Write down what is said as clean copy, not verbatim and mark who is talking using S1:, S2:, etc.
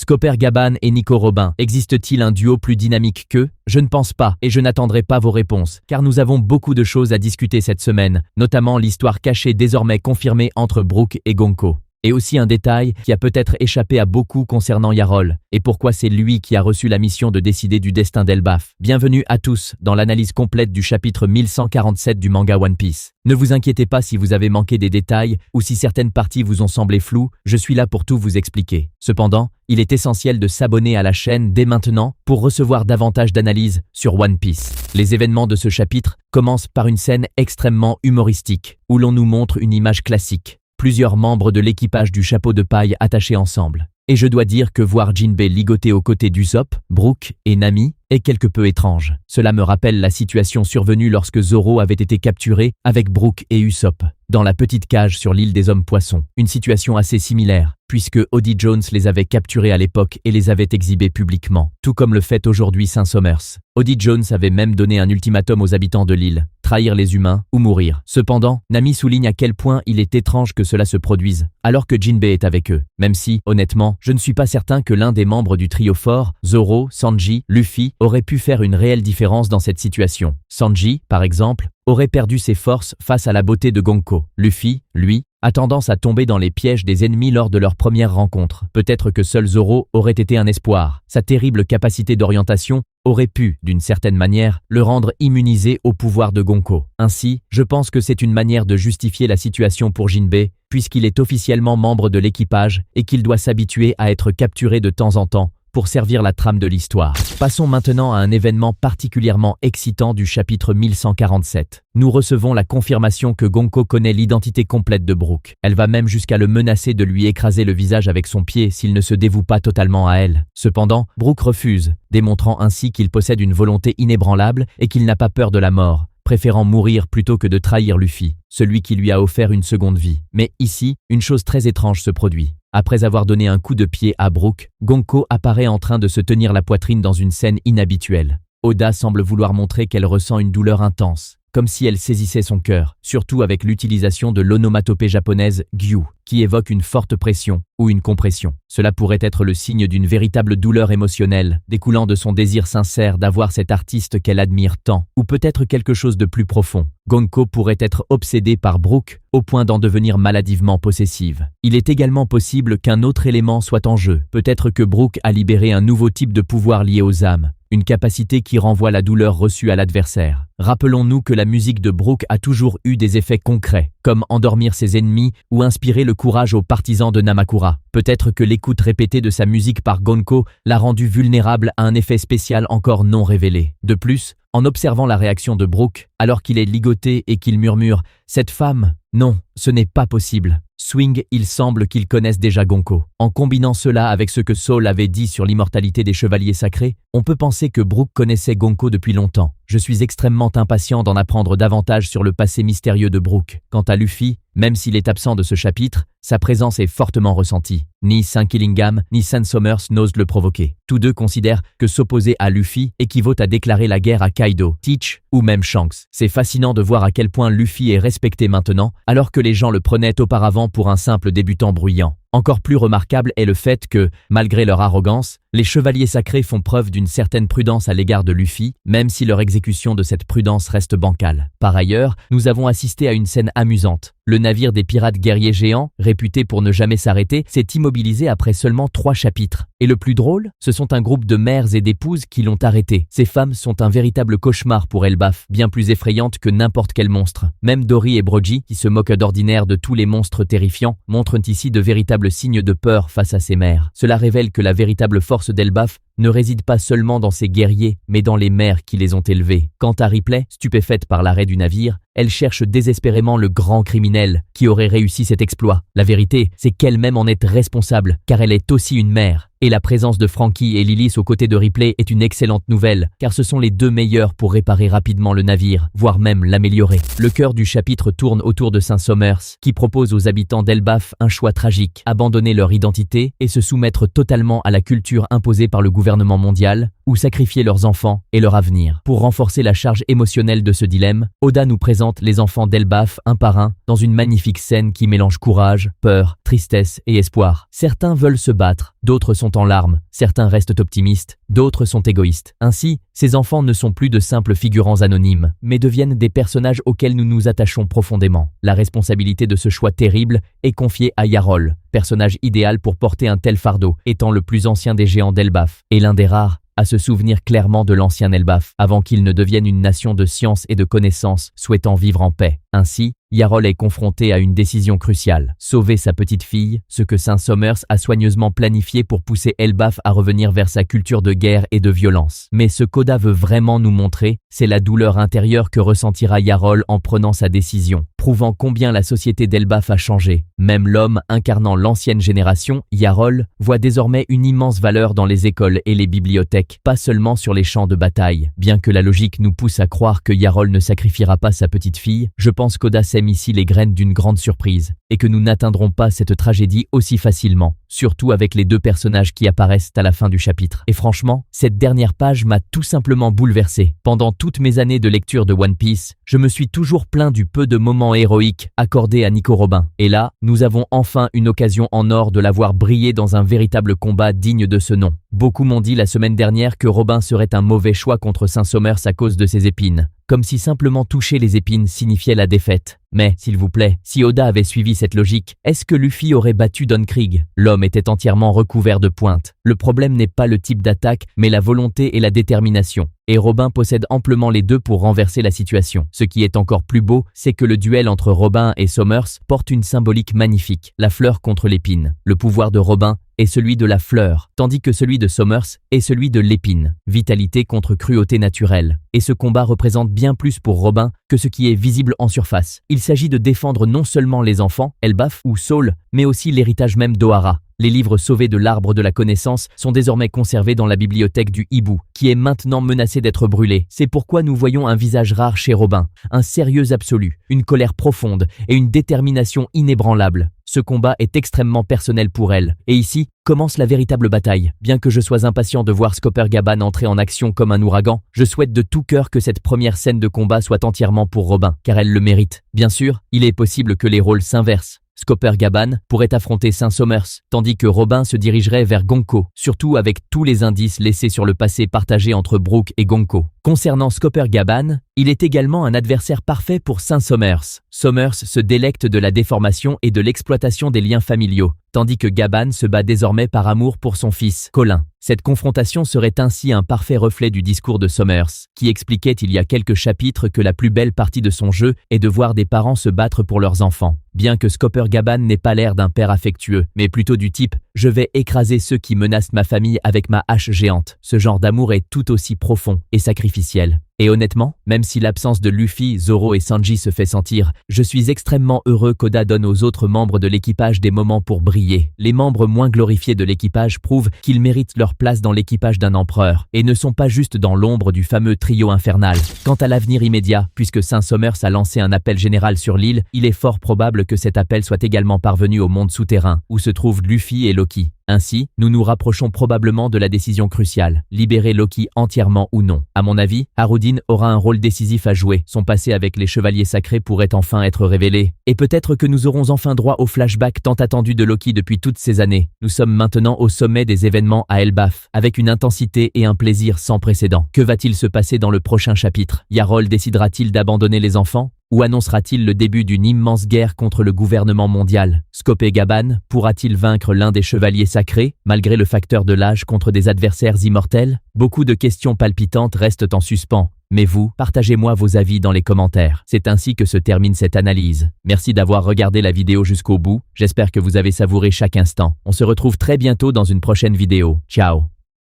S1: Scooper Gabban et Nico Robin, existe-t-il un duo plus dynamique qu'eux? Je ne pense pas, et je n'attendrai pas vos réponses, car nous avons beaucoup de choses à discuter cette semaine, notamment l'histoire cachée désormais confirmée entre Brooke et Gonko. Et aussi un détail qui a peut-être échappé à beaucoup concernant Yarol, et pourquoi c'est lui qui a reçu la mission de décider du destin d'Elbaf. Bienvenue à tous dans l'analyse complète du chapitre 1147 du manga One Piece. Ne vous inquiétez pas si vous avez manqué des détails ou si certaines parties vous ont semblé floues, je suis là pour tout vous expliquer. Cependant, il est essentiel de s'abonner à la chaîne dès maintenant pour recevoir davantage d'analyses sur One Piece. Les événements de ce chapitre commencent par une scène extrêmement humoristique, où l'on nous montre une image classique. Plusieurs membres de l'équipage du chapeau de paille attachés ensemble. Et je dois dire que voir Jinbei ligoté aux côtés d'Usopp, Brooke et Nami est quelque peu étrange. Cela me rappelle la situation survenue lorsque Zoro avait été capturé avec Brooke et Usopp dans la petite cage sur l'île des hommes poissons. Une situation assez similaire, puisque Oddie Jones les avait capturés à l'époque et les avait exhibés publiquement, tout comme le fait aujourd'hui Saint Somers. Oddie Jones avait même donné un ultimatum aux habitants de l'île, trahir les humains ou mourir. Cependant, Nami souligne à quel point il est étrange que cela se produise, alors que Jinbei est avec eux, même si, honnêtement, je ne suis pas certain que l'un des membres du trio fort, Zoro, Sanji, Luffy, aurait pu faire une réelle différence dans cette situation. Sanji, par exemple, aurait perdu ses forces face à la beauté de Gonko. Luffy, lui, a tendance à tomber dans les pièges des ennemis lors de leur première rencontre. Peut-être que seul Zoro aurait été un espoir. Sa terrible capacité d'orientation aurait pu, d'une certaine manière, le rendre immunisé au pouvoir de Gonko. Ainsi, je pense que c'est une manière de justifier la situation pour Jinbei, puisqu'il est officiellement membre de l'équipage et qu'il doit s'habituer à être capturé de temps en temps pour servir la trame de l'histoire. Passons maintenant à un événement particulièrement excitant du chapitre 1147. Nous recevons la confirmation que Gonko connaît l'identité complète de Brooke. Elle va même jusqu'à le menacer de lui écraser le visage avec son pied s'il ne se dévoue pas totalement à elle. Cependant, Brooke refuse, démontrant ainsi qu'il possède une volonté inébranlable et qu'il n'a pas peur de la mort, préférant mourir plutôt que de trahir Luffy, celui qui lui a offert une seconde vie. Mais ici, une chose très étrange se produit. Après avoir donné un coup de pied à Brooke, Gonko apparaît en train de se tenir la poitrine dans une scène inhabituelle. Oda semble vouloir montrer qu'elle ressent une douleur intense, comme si elle saisissait son cœur, surtout avec l'utilisation de l'onomatopée japonaise Gyu, qui évoque une forte pression ou une compression. Cela pourrait être le signe d'une véritable douleur émotionnelle, découlant de son désir sincère d'avoir cet artiste qu'elle admire tant, ou peut-être quelque chose de plus profond. Gonko pourrait être obsédée par Brooke, au point d'en devenir maladivement possessive. Il est également possible qu'un autre élément soit en jeu. Peut-être que Brooke a libéré un nouveau type de pouvoir lié aux âmes, une capacité qui renvoie la douleur reçue à l'adversaire. Rappelons-nous que la musique de Brooke a toujours eu des effets concrets, comme endormir ses ennemis ou inspirer le courage aux partisans de Namakura. Peut-être que l'écoute répétée de sa musique par Gonko l'a rendu vulnérable à un effet spécial encore non révélé. De plus, en observant la réaction de Brooke, alors qu'il est ligoté et qu'il murmure « Cette femme, non, ce n'est pas possible ». Swing, il semble qu'ils connaissent déjà Gonko. En combinant cela avec ce que Saul avait dit sur l'immortalité des chevaliers sacrés, on peut penser que Brooke connaissait Gonko depuis longtemps. Je suis extrêmement impatient d'en apprendre davantage sur le passé mystérieux de Brooke. Quant à Luffy, même s'il est absent de ce chapitre, sa présence est fortement ressentie. Ni Saint Killingham ni Saint Somers n'osent le provoquer. Tous deux considèrent que s'opposer à Luffy équivaut à déclarer la guerre à Kaido, Teach ou même Shanks. C'est fascinant de voir à quel point Luffy est respecté maintenant, alors que les gens le prenaient auparavant pour un simple débutant bruyant. Encore plus remarquable est le fait que, malgré leur arrogance, les chevaliers sacrés font preuve d'une certaine prudence à l'égard de Luffy, même si leur exécution de cette prudence reste bancale. Par ailleurs, nous avons assisté à une scène amusante. Le navire des pirates guerriers géants, réputé pour ne jamais s'arrêter, s'est immobilisé après seulement 3 chapitres. Et le plus drôle, ce sont un groupe de mères et d'épouses qui l'ont arrêté. Ces femmes sont un véritable cauchemar pour Elbaf, bien plus effrayantes que n'importe quel monstre. Même Dory et Brogy, qui se moquent d'ordinaire de tous les monstres terrifiants, montrent ici de véritables signes de peur face à ces mères. Cela révèle que la véritable force d'Elbaf ne réside pas seulement dans ses guerriers, mais dans les mères qui les ont élevés. Quant à Ripley, stupéfaite par l'arrêt du navire, elle cherche désespérément le grand criminel qui aurait réussi cet exploit. La vérité, c'est qu'elle-même en est responsable, car elle est aussi une mère. Et la présence de Franky et Lilith aux côtés de Ripley est une excellente nouvelle, car ce sont les deux meilleurs pour réparer rapidement le navire, voire même l'améliorer. Le cœur du chapitre tourne autour de Saint Somers, qui propose aux habitants d'Elbaf un choix tragique, abandonner leur identité et se soumettre totalement à la culture imposée par le gouvernement mondial, ou sacrifier leurs enfants et leur avenir. Pour renforcer la charge émotionnelle de ce dilemme, Oda nous présente les enfants d'Elbaf un par un dans une magnifique scène qui mélange courage, peur, tristesse et espoir. Certains veulent se battre, d'autres sont en larmes, certains restent optimistes, d'autres sont égoïstes. Ainsi, ces enfants ne sont plus de simples figurants anonymes, mais deviennent des personnages auxquels nous nous attachons profondément. La responsabilité de ce choix terrible est confiée à Yarol, personnage idéal pour porter un tel fardeau, étant le plus ancien des géants d'Elbaf, et l'un des rares à se souvenir clairement de l'ancien Elbaf, avant qu'il ne devienne une nation de science et de connaissances souhaitant vivre en paix. Ainsi, Yarol est confronté à une décision cruciale, sauver sa petite fille, ce que Saint Somers a soigneusement planifié pour pousser Elbaf à revenir vers sa culture de guerre et de violence. Mais ce qu'Oda veut vraiment nous montrer, c'est la douleur intérieure que ressentira Yarol en prenant sa décision, prouvant combien la société d'Elbaf a changé. Même l'homme incarnant l'ancienne génération, Yarol, voit désormais une immense valeur dans les écoles et les bibliothèques, pas seulement sur les champs de bataille. Bien que la logique nous pousse à croire que Yarol ne sacrifiera pas sa petite fille, je pense qu'Oda sème ici les graines d'une grande surprise, et que nous n'atteindrons pas cette tragédie aussi facilement, surtout avec les deux personnages qui apparaissent à la fin du chapitre. Et franchement, cette dernière page m'a tout simplement bouleversé. Pendant toutes mes années de lecture de One Piece, je me suis toujours plaint du peu de moments héroïques accordés à Nico Robin. Et là, nous avons enfin une occasion en or de la voir briller dans un véritable combat digne de ce nom. Beaucoup m'ont dit la semaine dernière que Robin serait un mauvais choix contre Saint Somers à cause de ses épines, comme si simplement toucher les épines signifiait la défaite. Mais, s'il vous plaît, si Oda avait suivi cette logique, est-ce que Luffy aurait battu Don Krieg? L'homme était entièrement recouvert de pointes. Le problème n'est pas le type d'attaque, mais la volonté et la détermination. Et Robin possède amplement les deux pour renverser la situation. Ce qui est encore plus beau, c'est que le duel entre Robin et Somers porte une symbolique magnifique, la fleur contre l'épine. Le pouvoir de Robin est celui de la fleur, tandis que celui de Somers est celui de l'épine. Vitalité contre cruauté naturelle. Et ce combat représente bien plus pour Robin que ce qui est visible en surface. Il s'agit de défendre non seulement les enfants, Elbaf ou Saul, mais aussi l'héritage même d'Ohara. Les livres sauvés de l'arbre de la connaissance sont désormais conservés dans la bibliothèque du hibou, qui est maintenant menacée d'être brûlée. C'est pourquoi nous voyons un visage rare chez Robin, un sérieux absolu, une colère profonde et une détermination inébranlable. Ce combat est extrêmement personnel pour elle. Et ici, commence la véritable bataille. Bien que je sois impatient de voir Skopper-Gaban entrer en action comme un ouragan, je souhaite de tout cœur que cette première scène de combat soit entièrement pour Robin, car elle le mérite. Bien sûr, il est possible que les rôles s'inversent. Skopper-Gaban pourrait affronter Saint Somers, tandis que Robin se dirigerait vers Gonko, surtout avec tous les indices laissés sur le passé partagé entre Brook et Gonko. Concernant Skopper-Gaban, il est également un adversaire parfait pour Saint Somers. Somers se délecte de la déformation et de l'exploitation des liens familiaux, tandis que Gaban se bat désormais par amour pour son fils, Colin. Cette confrontation serait ainsi un parfait reflet du discours de Somers, qui expliquait il y a quelques chapitres que la plus belle partie de son jeu est de voir des parents se battre pour leurs enfants. Bien que Skopper-Gaban n'ait pas l'air d'un père affectueux, mais plutôt du type « je vais écraser ceux qui menacent ma famille avec ma hache géante », ce genre d'amour est tout aussi profond et sacrificiel. Et honnêtement, même si l'absence de Luffy, Zoro et Sanji se fait sentir, je suis extrêmement heureux qu'Oda donne aux autres membres de l'équipage des moments pour briller. Les membres moins glorifiés de l'équipage prouvent qu'ils méritent leur place dans l'équipage d'un empereur, et ne sont pas juste dans l'ombre du fameux trio infernal. Quant à l'avenir immédiat, puisque Saint Somers a lancé un appel général sur l'île, il est fort probable que cet appel soit également parvenu au monde souterrain, où se trouvent Luffy et Loki. Ainsi, nous nous rapprochons probablement de la décision cruciale, libérer Loki entièrement ou non. À mon avis, Harudin aura un rôle décisif à jouer, son passé avec les Chevaliers Sacrés pourrait enfin être révélé, et peut-être que nous aurons enfin droit au flashback tant attendu de Loki depuis toutes ces années. Nous sommes maintenant au sommet des événements à Elbaf, avec une intensité et un plaisir sans précédent. Que va-t-il se passer dans le prochain chapitre? Yarol décidera-t-il d'abandonner les enfants? Ou annoncera-t-il le début d'une immense guerre contre le gouvernement mondial? Skopper-Gaban pourra-t-il vaincre l'un des chevaliers sacrés, malgré le facteur de l'âge contre des adversaires immortels? Beaucoup de questions palpitantes restent en suspens. Mais vous, partagez-moi vos avis dans les commentaires. C'est ainsi que se termine cette analyse. Merci d'avoir regardé la vidéo jusqu'au bout. J'espère que vous avez savouré chaque instant. On se retrouve très bientôt dans une prochaine vidéo. Ciao!